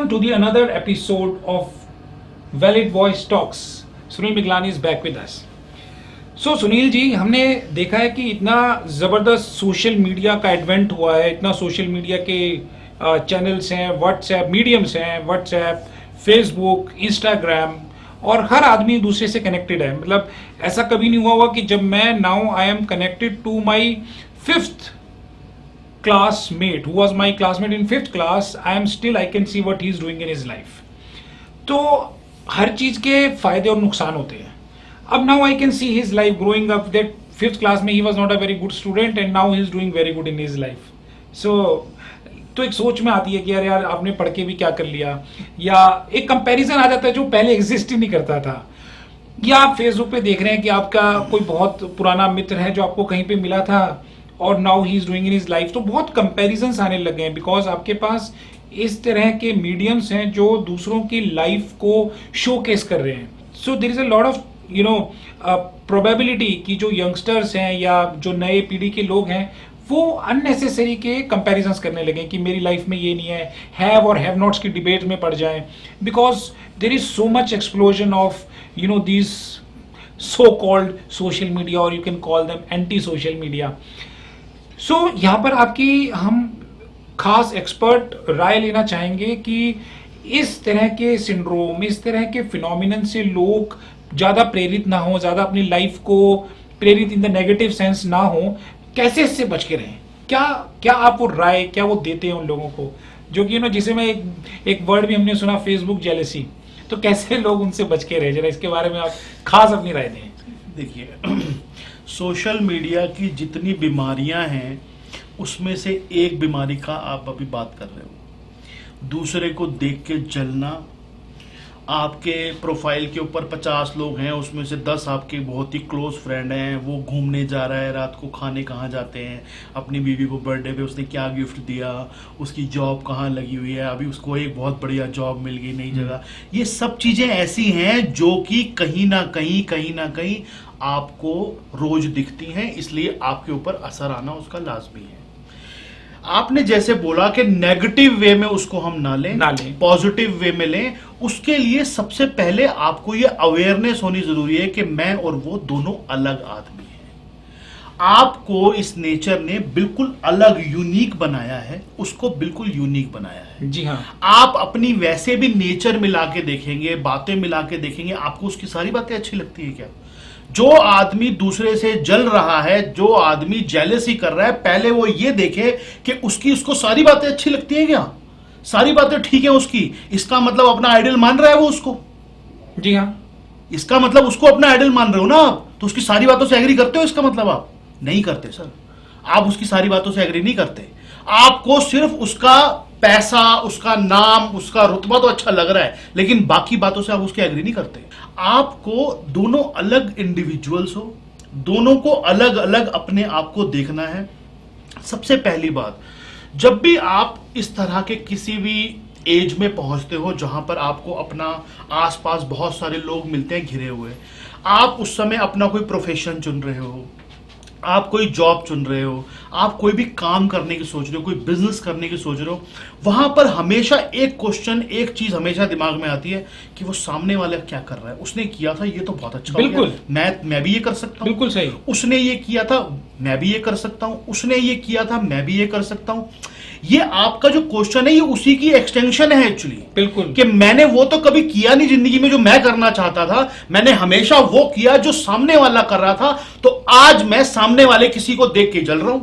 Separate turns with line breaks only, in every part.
Welcome to the another episode of Valid Voice Talks. Sunil Miglani is back with us. So Sunil ji, हमने देखा है कि इतना ज़बरदस्त सोशल मीडिया का एडवेंट हुआ है, इतना सोशल मीडिया के चैनल्स हैं, व्हाट्सएप मीडियम्स हैं, व्हाट्सएप, फेसबुक, इंस्टाग्राम, और हर आदमी दूसरे से कनेक्टेड है. मतलब ऐसा कभी नहीं हुआ कि जब मैं now I am connected to my 5th classmate who was my classmate in 5th class, I can see what he is doing in his life. तो हर चीज के फायदे और नुकसान होते हैं. अब now I can see his life growing up, that 5th class में he was not a very good student and now he is doing very good in his life. So तो एक सोच में आती है कि यार आपने पढ़ के भी क्या कर लिया, या एक कंपैरिजन आ जाता है जो पहले एग्जिस्ट ही नहीं करता था. या आप फेसबुक पे देख रहे हैं कि आपका कोई बहुत पुराना मित्र है जो आपको कहीं पे मिला था और now he is doing in his life. तो बहुत कंपैरिजन्स आने लगे हैं बिकॉज आपके पास इस तरह के मीडियम्स हैं जो दूसरों की लाइफ को शोकेस कर रहे हैं. So there is a lot of probability कि जो यंगस्टर्स हैं या जो नए पीढ़ी के लोग हैं वो अननेसेसरी के कंपैरिजन्स करने लगे कि मेरी लाइफ में ये नहीं है, हैव और हैव नॉट्स की डिबेट में पड़ जाएं, because there is so much explosion of these so called social media, और you can call them anti social media. So यहाँ पर आपकी हम खास एक्सपर्ट राय लेना चाहेंगे कि इस तरह के सिंड्रोम, इस तरह के फिनोमिनन से लोग ज़्यादा प्रेरित ना हो, ज़्यादा अपनी लाइफ को प्रेरित इन द नेगेटिव सेंस ना हो, कैसे इससे बच के रहें. क्या आप वो राय क्या वो देते हैं उन लोगों को जो कि जिसे मैं एक वर्ड भी हमने सुना, फेसबुक जेलसी. तो कैसे लोग उनसे बच के रहे, जरा इसके बारे में आप खास अपनी राय दें.
देखिए, सोशल मीडिया की जितनी बीमारियां हैं उसमें से एक बीमारी का आप अभी बात कर रहे हो, दूसरे को देख के जलना. आपके प्रोफाइल के ऊपर 50 लोग हैं, उसमें से 10 आपके बहुत ही क्लोज फ्रेंड हैं. वो घूमने जा रहा है, रात को खाने कहाँ जाते हैं, अपनी बीवी को बर्थडे पे उसने क्या गिफ्ट दिया, उसकी जॉब कहाँ लगी हुई है, अभी उसको एक बहुत बढ़िया जॉब मिल गई नई जगह. ये सब चीज़ें ऐसी हैं जो कि कहीं ना कहीं आपको रोज दिखती हैं, इसलिए आपके ऊपर असर आना उसका लाजमी है. आपने जैसे बोला कि नेगेटिव वे में उसको हम ना लें, पॉजिटिव वे में लें. उसके लिए सबसे पहले आपको ये अवेयरनेस होनी जरूरी है कि मैं और वो दोनों अलग आदमी हैं. आपको इस नेचर ने बिल्कुल अलग यूनिक बनाया है, उसको बिल्कुल यूनिक बनाया है.
जी हाँ.
आप अपनी वैसे भी नेचर मिला के देखेंगे, बातें मिला के देखेंगे, आपको उसकी सारी बातें अच्छी लगती है क्या? जो आदमी दूसरे से जल रहा है, जो आदमी जेलसी कर रहा है, पहले वो ये देखे कि उसको सारी बातें अच्छी लगती हैं क्या, सारी बातें ठीक है उसकी. इसका मतलब अपना आइडल मान रहा है वो उसको.
जी हाँ.
इसका मतलब उसको अपना आइडल मान रहे हो ना आप, तो उसकी सारी बातों से एग्री करते हो. इसका मतलब आप नहीं करते सर, आप उसकी सारी बातों से एग्री नहीं करते. आपको सिर्फ उसका पैसा, उसका नाम, उसका रुतबा तो अच्छा लग रहा है, लेकिन बाकी बातों से आप उसके एग्री नहीं करते. आपको दोनों अलग इंडिविजुअल्स हो, दोनों को अलग अलग अपने आप को देखना है. सबसे पहली बात, जब भी आप इस तरह के किसी भी एज में पहुंचते हो जहां पर आपको अपना आसपास बहुत सारे लोग मिलते हैं घिरे हुए, आप उस समय अपना कोई प्रोफेशन चुन रहे हो, आप कोई जॉब चुन रहे हो, आप कोई भी काम करने की सोच रहे हो, कोई बिजनेस करने की सोच रहे हो, वहां पर हमेशा एक क्वेश्चन, एक चीज हमेशा दिमाग में आती है कि वो सामने वाला क्या कर रहा है. उसने किया था ये तो बहुत अच्छा,
बिल्कुल,
मैं भी ये कर सकता हूं.
बिल्कुल सही.
उसने ये किया था, मैं भी ये कर सकता हूं. उसने ये किया था, मैं भी ये कर सकता हूं. ये आपका जो क्वेश्चन है ये उसी की एक्सटेंशन है एक्चुअली.
बिल्कुल,
कि मैंने वो तो कभी किया नहीं जिंदगी में जो मैं करना चाहता था, मैंने हमेशा वो किया जो सामने वाला कर रहा था, तो आज मैं सामने वाले किसी को देख के जल रहा हूं.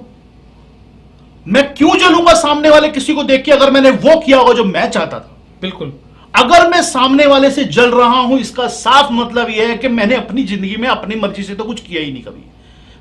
मैं क्यों जलूंगा सामने वाले किसी को देख के अगर मैंने वो किया होगा जो मैं चाहता था.
बिल्कुल.
अगर मैं सामने वाले से जल रहा हूं, इसका साफ मतलब यह है कि मैंने अपनी जिंदगी में अपनी मर्जी से तो कुछ किया ही नहीं कभी.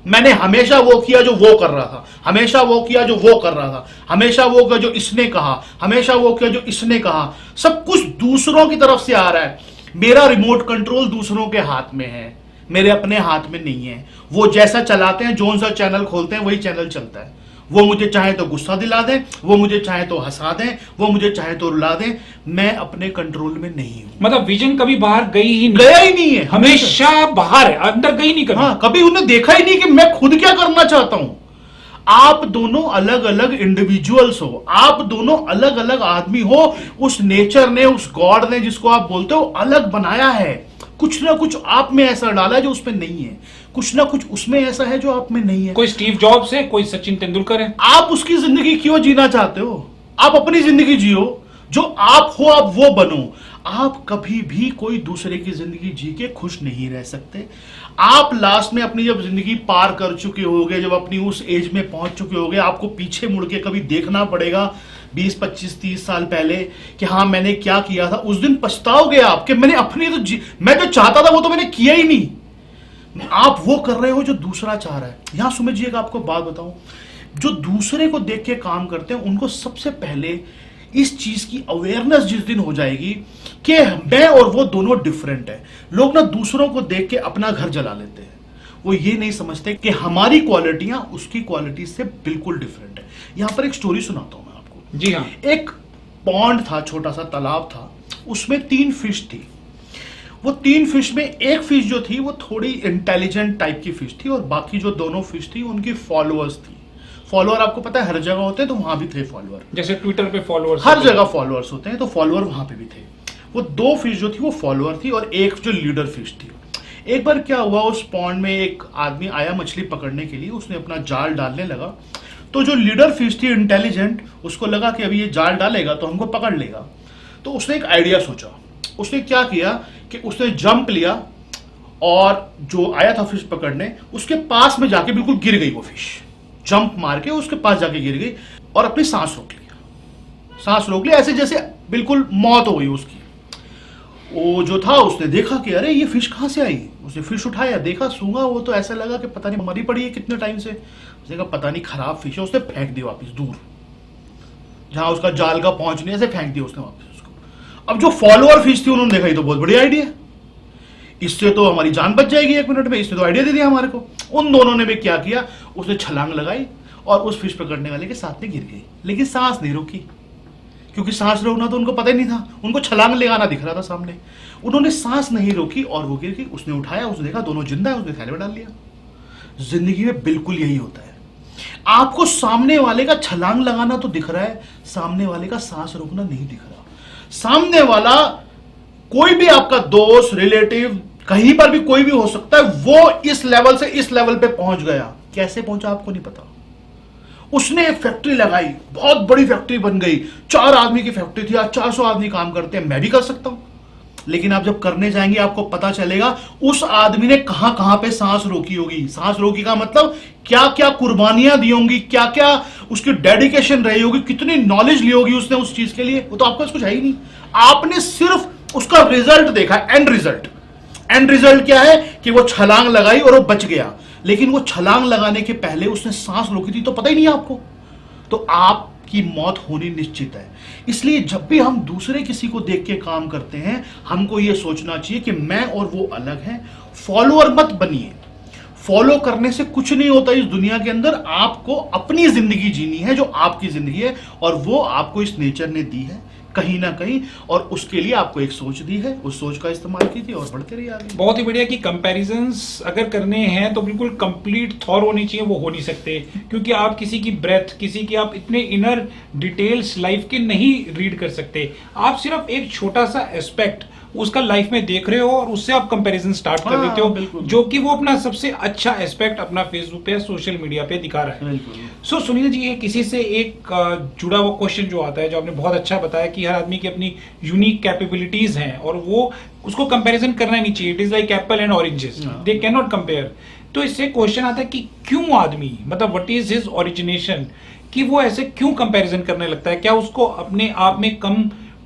मैंने हमेशा वो किया जो वो कर रहा था, हमेशा वो किया जो वो कर रहा था, हमेशा वो किया जो इसने कहा, हमेशा वो किया जो इसने कहा. सब कुछ दूसरों की तरफ से आ रहा है. मेरा रिमोट कंट्रोल दूसरों के हाथ में है, मेरे अपने हाथ में नहीं है. वो जैसा चलाते हैं, जो सा चैनल खोलते हैं वही चैनल चलता है. वो मुझे चाहे तो गुस्सा दिला दें, वो मुझे चाहे तो हंसा दें, वो मुझे चाहे तो रुला दें, मैं अपने कंट्रोल में नहीं हूं.
मतलब विजन कभी बाहर
गया ही नहीं है,
हमेशा बाहर है, अंदर गई नहीं कभी.
हाँ, कभी उन्हें देखा ही नहीं कि मैं खुद क्या करना चाहता हूं. आप दोनों अलग अलग इंडिविजुअल्स हो, आप दोनों अलग अलग आदमी हो। उस नेचर ने, उस गॉड ने जिसको आप बोलते हो अलग बनाया है। कुछ ना कुछ आप में ऐसा डाला है जो उसमें नहीं है, कुछ ना कुछ उसमें ऐसा है जो आप में नहीं है।
कोई स्टीव जॉब्स है, कोई सचिन तेंदुलकर है।
आप उसकी जिंदगी क्यों जीना चाहते हो? आप अपनी जिंदगी जियो, जो आप हो आप वो बनो। आप कभी भी कोई दूसरे की जिंदगी जी के खुश नहीं रह सकते। आप लास्ट में अपनी जब जिंदगी पार कर चुके होगे, जब अपनी उस एज में पहुंच चुके होगे, आपको पीछे मुड़ के कभी देखना पड़ेगा 20, 25, 30 साल पहले कि हाँ मैंने क्या किया था। उस दिन पछताओगे आप कि मैंने अपनी मैं जो चाहता था वो तो मैंने किया ही नहीं। आप वो कर रहे हो जो दूसरा चाह रहा है। यहां समझिएगा, आपको बात बताऊं, जो दूसरे को देख के काम करते हैं उनको सबसे पहले इस चीज की अवेयरनेस जिस दिन हो जाएगी कि मैं और वो दोनों डिफरेंट है। लोग ना दूसरों को देख के अपना घर जला लेते हैं। वो ये नहीं समझते कि हमारी क्वालिटियां उसकी क्वालिटी से बिल्कुल डिफरेंट है। यहां पर एक स्टोरी सुनाता हूं मैं आपको।
जी हाँ।
एक पॉन्ड था, छोटा सा तालाब था, उसमें 3 फिश थी। वो 3 फिश में एक फिश जो थी वो थोड़ी इंटेलिजेंट टाइप की फिश थी और बाकी जो दोनों फिश थी उनकी फॉलोअर्स थी। फॉलोअर आपको पता है हर जगह होते हैं, तो वहां भी थे फॉलोअर।
जैसे ट्विटर पे फॉलोअर्स,
हर जगह फॉलोअर्स होते हैं, तो फॉलोअर वहां पे भी थे। वो 2 फिश जो थी वो फॉलोअर थी और एक जो लीडर फिश थी। एक बार क्या हुआ, उस पॉन्ड में एक आदमी आया मछली पकड़ने के लिए। उसने अपना जाल डालने लगा, तो जो लीडर फिश थी इंटेलिजेंट, उसको लगा कि अभी ये जाल डालेगा तो हमको पकड़ लेगा। तो उसने एक आइडिया सोचा। उसने क्या किया कि उसने जंप लिया और जो आया था फिश पकड़ने, उसके पास में जाके बिल्कुल गिर गई वो फिश। जंप मार के उसके पास जाके गिर गई और अपनी सांस रोक लिया। सांस रोक लिया ऐसे जैसे बिल्कुल मौत हो गई उसकी। वो जो था उसने देखा कि अरे ये फिश कहां से आई। उसने फिश उठाया, देखा, सूंघा, वो तो ऐसा लगा कि पता नहीं मरी पड़ी है कितने टाइम से। उसने कहा पता नहीं खराब फिश है। उसने फेंक दी वापस दूर, जहां उसका जाल का पहुंच नहीं, ऐसे फेंक दिया उसने वापस उसको। अब जो फॉलोअर फिश थी उन्होंने देखा ये तो बहुत बढ़िया आइडिया, इससे तो हमारी जान बच जाएगी 1 मिनट में, इसने तो आइडिया दे दिया हमारे को। उन दोनों ने भी क्या किया, उसने छलांग लगाई और उस फिश पकड़ने वाले के साथ में गिर गई, लेकिन सांस नहीं रोकी, क्योंकि सांस रोकना तो उनको पता ही नहीं था। उनको छलांग लगाना दिख रहा था सामने। उन्होंने सांस नहीं रोकी और वो गिर गई। उसने उठाया, उसने देखा दोनों जिंदा है, उसने थैले में डाल लिया। जिंदगी में बिल्कुल यही होता है। आपको सामने वाले का छलांग लगाना तो दिख रहा है, सामने वाले का सांस रोकना नहीं दिख रहा। सामने वाला कोई भी आपका दोस्त, रिलेटिव, कहीं पर भी कोई भी हो सकता है, वो इस लेवल से इस लेवल पे पहुंच गया। कैसे पहुंचा आपको नहीं पता। उसने एक फैक्ट्री लगाई, बहुत बड़ी फैक्ट्री बन गई, 4 आदमी की फैक्ट्री थी, आज 400 आदमी काम करते हैं। मैं भी कर सकता हूं, लेकिन आप जब करने जाएंगे आपको पता चलेगा उस आदमी ने कहां कहां पे सांस रोकी होगी। सांस रोकी का मतलब क्या क्या कुर्बानियां दी होंगी, क्या क्या उसकी डेडिकेशन रही होगी, कितनी नॉलेज ली होगी उसने उस चीज के लिए। वो तो आपको कुछ है ही नहीं। आपने सिर्फ उसका रिजल्ट देखा, एंड रिजल्ट। एंड रिजल्ट क्या है कि वो छलांग लगाई और वो बच गया, लेकिन वो छलांग लगाने के पहले उसने सांस रोकी थी तो पता ही नहीं आपको। तो आपकी मौत होनी निश्चित है। इसलिए जब भी हम दूसरे किसी को देख के काम करते हैं, हमको यह सोचना चाहिए कि मैं और वो अलग हैं। फॉलोअर मत बनिए। फॉलो करने से कुछ नहीं होता इस दुनिया के अंदर। आपको अपनी जिंदगी जीनी है जो आपकी जिंदगी है, और वो आपको इस नेचर ने दी है कहीं ना कहीं, और उसके लिए आपको एक सोच दी है। उस सोच का इस्तेमाल कीजिए और बढ़ते रहिए आगे।
बहुत ही बढ़िया कि कंपैरिजंस अगर करने हैं तो बिल्कुल कंप्लीट थॉर होनी चाहिए, वो हो नहीं सकते, क्योंकि आप किसी की ब्रेथ, किसी की आप इतने इनर डिटेल्स लाइफ के नहीं रीड कर सकते। आप सिर्फ एक छोटा सा एस्पेक्ट उसका लाइफ में देख रहे हो और उससे आप कंपैरिजन स्टार्ट कर देते हो, जो कि वो अपना सबसे अच्छा एस्पेक्ट अपना फेसबुक पे, सोशल मीडिया पे दिखा रहा है। सो सुनील जी, ये किसी से एक जुड़ा हुआ क्वेश्चन जो आता है, जो आपने बहुत अच्छा बताया कि हर आदमी की अपनी यूनिक कैपेबिलिटीज हैं और वो उसको कंपैरिजन करना नहीं चाहिए। It is like Apple and oranges, they can not compare. तो इससे क्वेश्चन आता है कि क्यों आदमी, मतलब व्हाट इज हिज ओरिजिनेशन, कि वो ऐसे क्यों कंपैरिजन करने लगता है? क्या उसको अपने आप में कम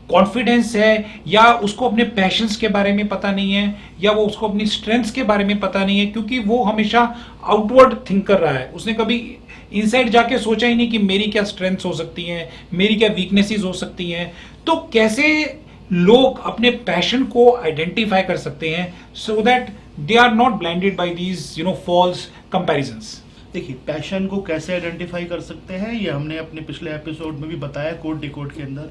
कॉन्फिडेंस है, या उसको अपने पैशंस के बारे में पता नहीं है, या वो उसको अपनी स्ट्रेंथ्स के बारे में पता नहीं है? क्योंकि वो हमेशा आउटवर्ड थिंक कर रहा है, उसने कभी इनसाइड जाके सोचा ही नहीं कि मेरी क्या स्ट्रेंथ्स हो सकती हैं, मेरी क्या वीकनेसेस हो सकती हैं। तो कैसे लोग अपने पैशन को आइडेंटिफाई कर सकते हैं so that they are not blinded by these false comparisons?
देखिए, पैशन को कैसे आइडेंटिफाई कर सकते हैं ये हमने अपने पिछले एपिसोड में भी बताया कोड डिकोड के अंदर,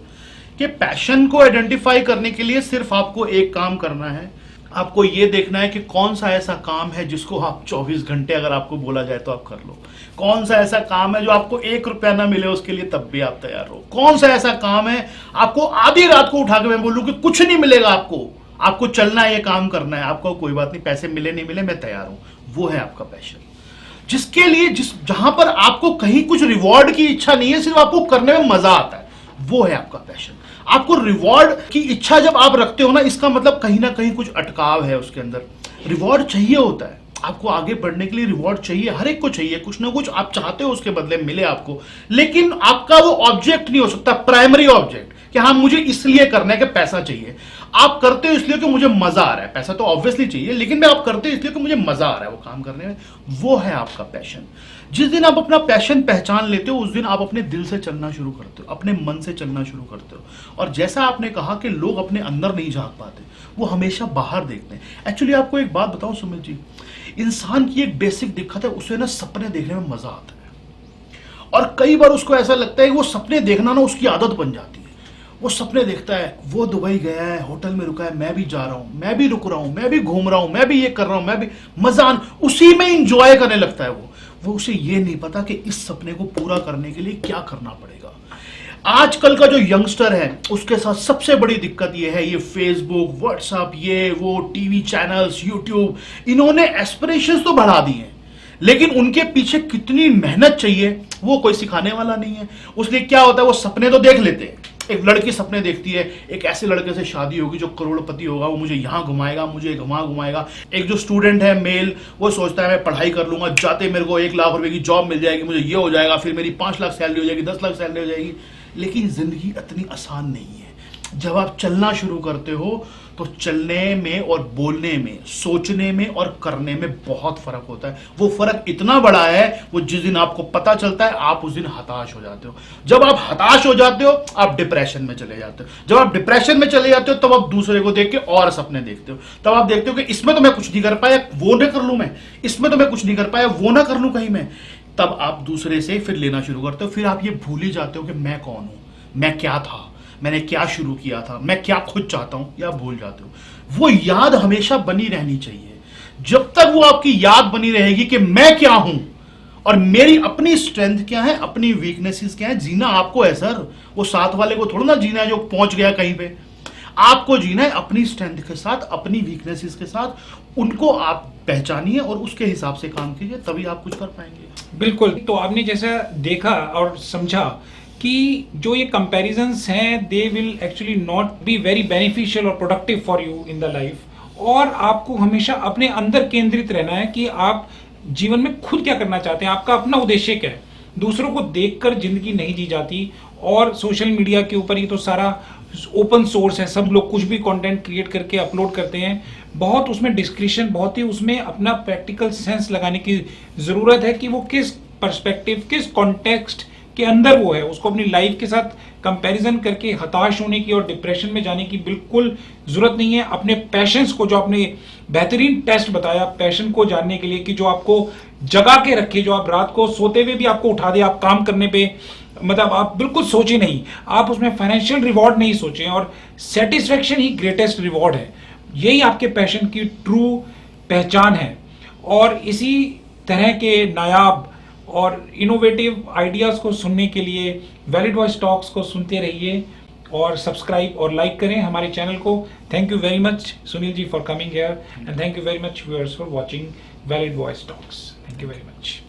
कि पैशन को आइडेंटिफाई करने के लिए सिर्फ आपको एक काम करना है। आपको ये देखना है कि कौन सा ऐसा काम है जिसको आप 24 घंटे अगर आपको बोला जाए तो आप कर लो। कौन सा ऐसा काम है जो आपको 1 रुपया ना मिले उसके लिए तब भी आप तैयार हो। कौन सा ऐसा काम है आपको आधी रात को उठा के मैं बोलूं कि कुछ नहीं मिलेगा, आपको चलना है, ये काम करना है, आपको कोई बात नहीं, पैसे मिले नहीं मिले मैं तैयार हूं, वो है आपका पैशन। जिसके लिए जहां पर आपको कहीं कुछ रिवॉर्ड की इच्छा नहीं है, सिर्फ आपको करने में मजा आता है, वो है आपका पैशन। आपको रिवॉर्ड की इच्छा जब आप रखते हो ना, इसका मतलब कहीं ना कहीं कुछ अटकाव है उसके अंदर। रिवॉर्ड चाहिए होता है आपको, आगे बढ़ने के लिए रिवॉर्ड चाहिए, हर एक को चाहिए, कुछ ना कुछ आप चाहते हो उसके बदले मिले आपको, लेकिन आपका वो ऑब्जेक्ट नहीं हो सकता, प्राइमरी ऑब्जेक्ट कि हाँ मुझे इसलिए करना है कि पैसा चाहिए। आप करते हो इसलिए कि मुझे मजा आ रहा है, पैसा तो ऑब्वियसली चाहिए, लेकिन मैं आप करते हो इसलिए कि मुझे मजा आ रहा है वो काम करने में, वो है आपका पैशन। जिस दिन आप अपना पैशन पहचान लेते हो उस दिन आप अपने दिल से चलना शुरू करते हो, अपने मन से चलना शुरू करते हो। और जैसा आपने कहा कि लोग अपने अंदर नहीं झांक पाते, वो हमेशा बाहर देखते हैं। एक्चुअली आपको एक बात बताऊं सुमित जी, इंसान की एक बेसिक दिक्कत है, उसे ना सपने देखने में मजा आता है, और कई बार उसको ऐसा लगता है कि वो सपने देखना ना उसकी आदत बन जाती है। वो सपने देखता है, वो दुबई गया है, होटल में रुका है, मैं भी जा रहा हूं, मैं भी रुक रहा हूं, मैं भी घूम रहा हूं, मैं भी ये कर रहा हूं, मैं भी मजा, उसी में इंजॉय करने लगता है वो उसे ये नहीं पता कि इस सपने को पूरा करने के लिए क्या करना पड़ेगा। आजकल का जो यंगस्टर है उसके साथ सबसे बड़ी दिक्कत ये है, ये फेसबुक, व्हाट्सएप, ये वो टीवी चैनल्स, यूट्यूब, इन्होंने एस्पिरेशंस तो बढ़ा दी हैं, लेकिन उनके पीछे कितनी मेहनत चाहिए वो कोई सिखाने वाला नहीं है। उसलिए क्या होता है, वो सपने तो देख लेते हैं। एक लड़की सपने देखती है, एक ऐसे लड़के से शादी होगी जो करोड़पति होगा, वो मुझे यहां घुमाएगा, मुझे वहां घुमाएगा। एक जो स्टूडेंट है मेल, वो सोचता है मैं पढ़ाई कर लूंगा, जाते मेरे को 1 लाख रुपए की जॉब मिल जाएगी, मुझे ये हो जाएगा, फिर मेरी 5 लाख सैलरी हो जाएगी, 10 लाख सैलरी हो जाएगी। लेकिन जिंदगी इतनी आसान नहीं है। जब आप चलना शुरू करते हो तो चलने में और बोलने में, सोचने में और करने में बहुत फर्क होता है। वो फर्क इतना बड़ा है, वो जिस दिन आपको पता चलता है आप उस दिन हताश हो जाते हो। जब आप हताश हो जाते हो आप डिप्रेशन में चले जाते हो। जब आप डिप्रेशन में चले जाते हो तब आप दूसरे को देख के और सपने देखते हो। तब आप देखते हो कि इसमें तो मैं कुछ नहीं कर पाया, वो ना कर लूं मैं, इसमें तो मैं कुछ नहीं कर पाया, वो ना कर लूं कहीं मैं। तब आप दूसरे से फिर लेना शुरू करते हो। फिर आप ये भूल ही जाते हो कि मैं कौन हूं, मैं क्या था, मैंने क्या शुरू किया था, मैं क्या खुद चाहता हूं, या भूल जाते हो। वो याद हमेशा बनी रहनी चाहिए। जब तक वो आपकी याद बनी रहेगी कि मैं क्या हूं और मेरी अपनी स्ट्रेंथ क्या है, अपनी वीकनेसेस क्या है, जीना आपको है सर। वो साथ वाले को थोड़ा ना जीना है जो पहुंच गया कहीं पे। आपको जीना है अपनी स्ट्रेंथ के साथ, अपनी वीकनेसेस के साथ। उनको आप पहचानिए और उसके हिसाब से काम कीजिए, तभी आप कुछ कर पाएंगे।
बिल्कुल। तो आपने जैसा देखा और समझा कि जो ये कंपैरिजंस हैं they will actually not be very beneficial और productive for you in the life, और आपको हमेशा अपने अंदर केंद्रित रहना है कि आप जीवन में खुद क्या करना चाहते हैं, आपका अपना उद्देश्य क्या है। दूसरों को देखकर जिंदगी नहीं जी जाती, और सोशल मीडिया के ऊपर ये तो सारा ओपन सोर्स है, सब लोग कुछ भी कंटेंट क्रिएट करके अपलोड करते हैं। बहुत उसमें डिस्क्रिप्शन, बहुत ही उसमें अपना प्रैक्टिकल सेंस लगाने की जरूरत है कि वो किस पर्सपेक्टिव, किस कॉन्टेक्स्ट के अंदर वो है, उसको अपनी लाइफ के साथ कंपैरिजन करके हताश होने की और डिप्रेशन में जाने की बिल्कुल जरूरत नहीं है। अपने पैशंस को, जो आपने बेहतरीन टेस्ट बताया पैशन को जानने के लिए, कि जो आपको जगा के रखे, जो आप रात को सोते हुए भी आपको उठा दे, आप काम करने पे मतलब आप बिल्कुल सोचे नहीं, आप उसमें फाइनेंशियल रिवॉर्ड नहीं सोचे, और सेटिस्फेक्शन ही ग्रेटेस्ट रिवॉर्ड है। यही आपके पैशन की ट्रू पहचान है। और इसी तरह के नायाब और इनोवेटिव आइडियाज को सुनने के लिए वैलिड वॉइस टॉक्स को सुनते रहिए, और सब्सक्राइब और लाइक करें हमारे चैनल को। Thank you very much Sunil ji for coming here, and thank you very much viewers for watching valid voice talks. Thank you very much.